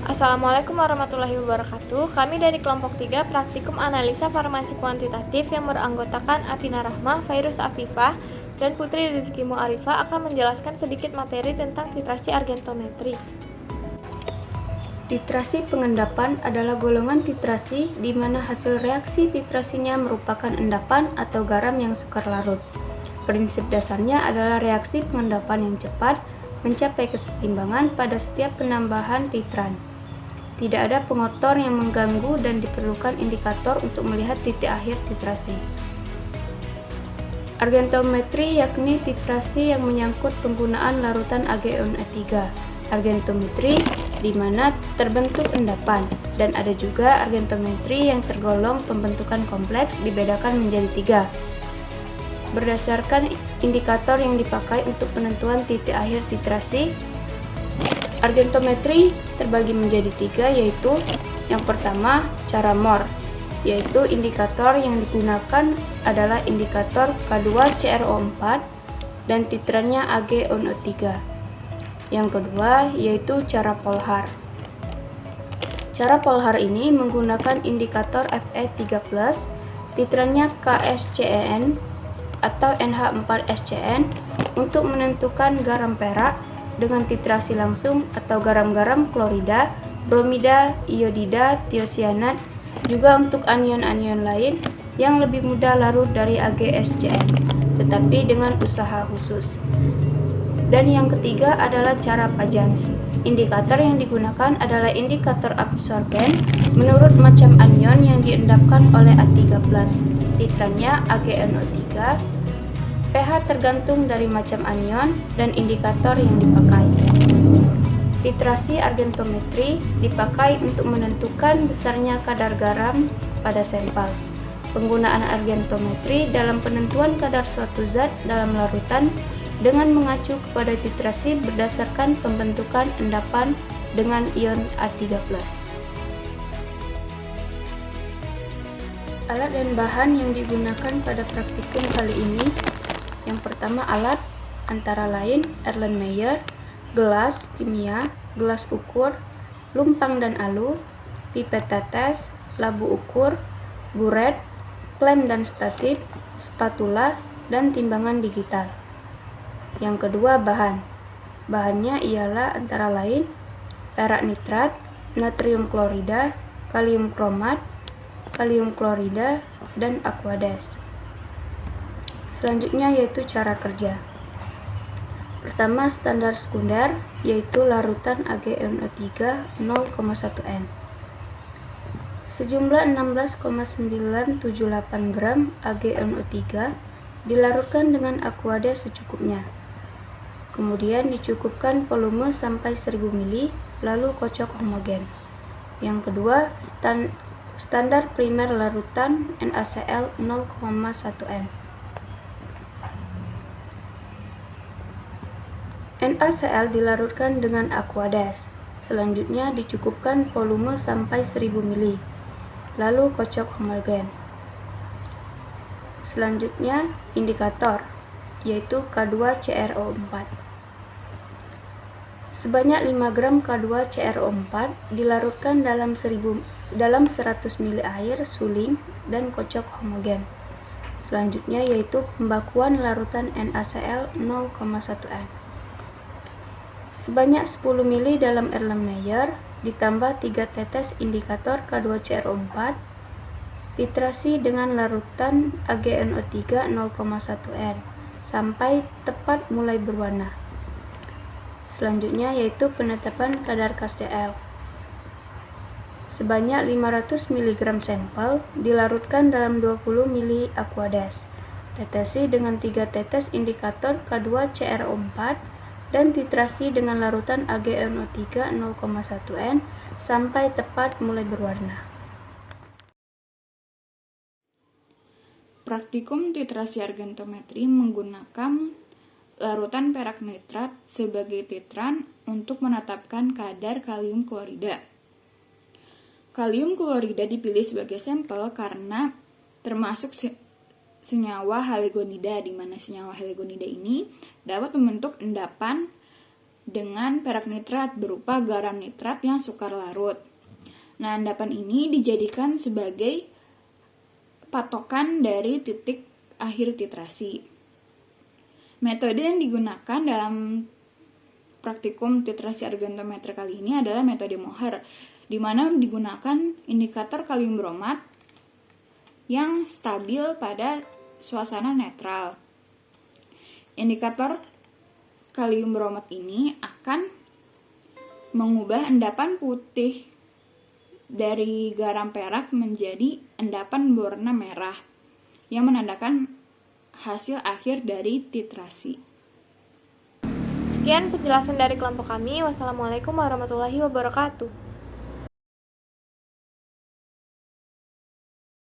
Assalamualaikum warahmatullahi wabarakatuh. Kami dari kelompok 3 Praktikum Analisa Farmasi Kuantitatif yang beranggotakan Atina Rahmah, Fairuz Afifah, dan Putri Rizky Mu'arifah akan menjelaskan sedikit materi tentang titrasi argentometri. Titrasi pengendapan adalah golongan titrasi di mana hasil reaksi titrasinya merupakan endapan atau garam yang sukar larut. Prinsip dasarnya adalah reaksi pengendapan yang cepat mencapai keseimbangan pada setiap penambahan titran. Tidak ada pengotor yang mengganggu dan diperlukan indikator untuk melihat titik akhir titrasi. Argentometri yakni titrasi yang menyangkut penggunaan larutan AgNO3. Argentometri di mana terbentuk endapan, dan ada juga argentometri yang tergolong pembentukan kompleks dibedakan menjadi 3. Berdasarkan indikator yang dipakai untuk penentuan titik akhir titrasi, argentometri terbagi menjadi 3, yaitu yang pertama cara Mohr, yaitu indikator yang digunakan adalah indikator K2CrO4 dan titrannya AgNO3. Yang kedua yaitu cara Polhar. Cara Polhar ini menggunakan indikator Fe3+, titrannya KSCN atau NH4SCN untuk menentukan garam perak dengan titrasi langsung atau garam-garam klorida, bromida, iodida, tiosianat, juga untuk anion-anion lain yang lebih mudah larut dari AgSCN, tetapi dengan usaha khusus. Dan yang ketiga adalah cara Pajans. Indikator yang digunakan adalah indikator absorben menurut macam anion yang diendapkan oleh A3+, titrannya AgNO3, pH tergantung dari macam anion dan indikator yang dipakai. Titrasi argentometri dipakai untuk menentukan besarnya kadar garam pada sampel. Penggunaan argentometri dalam penentuan kadar suatu zat dalam larutan dengan mengacu kepada titrasi berdasarkan pembentukan endapan dengan ion A3+. Alat dan bahan yang digunakan pada praktikum kali ini: yang pertama alat, antara lain Erlenmeyer, gelas kimia, gelas ukur, lumpang dan alu, pipet tetes, labu ukur, buret, klem dan statif, spatula, dan timbangan digital. Yang kedua bahan. Bahannya ialah antara lain perak nitrat, natrium klorida, kalium kromat, kalium klorida, dan aquades. Selanjutnya yaitu cara kerja. Pertama, standar sekunder, yaitu larutan AgNO3 0,1 N. Sejumlah 16,978 gram AgNO3 dilarutkan dengan aquades secukupnya. Kemudian dicukupkan volume sampai 1000 ml, lalu kocok homogen. Yang kedua, standar primer larutan NaCl 0,1 N. NaCl dilarutkan dengan aquades. Selanjutnya dicukupkan volume sampai 1000 ml, lalu kocok homogen. Selanjutnya indikator, yaitu K2CrO4. Sebanyak 5 gram K2CrO4 dilarutkan dalam 100 ml air suling dan kocok homogen. Selanjutnya yaitu pembakuan larutan NaCl 0,1 N. Sebanyak 10 ml dalam Erlenmeyer ditambah 3 tetes indikator K2CrO4, titrasi dengan larutan AgNO3 0,1 N sampai tepat mulai berwarna. Selanjutnya yaitu penetapan kadar KCl. Sebanyak 500 mg sampel dilarutkan dalam 20 ml aquades. Tetesi dengan 3 tetes indikator K2CrO4 dan titrasi dengan larutan AgNO3 0,1 N sampai tepat mulai berwarna. Praktikum titrasi argentometri menggunakan larutan perak nitrat sebagai titran untuk menetapkan kadar kalium klorida. Kalium klorida dipilih sebagai sampel karena termasuk senyawa halogenida, di mana senyawa halogenida ini dapat membentuk endapan dengan perak nitrat berupa garam nitrat yang sukar larut. Nah, endapan ini dijadikan sebagai patokan dari titik akhir titrasi. Metode yang digunakan dalam praktikum titrasi argentometri kali ini adalah metode Mohr, di mana digunakan indikator kalium bromat yang stabil pada suasana netral. Indikator kalium bromat ini akan mengubah endapan putih dari garam perak menjadi endapan berwarna merah yang menandakan hasil akhir dari titrasi. Sekian penjelasan dari kelompok kami. Wassalamualaikum warahmatullahi wabarakatuh.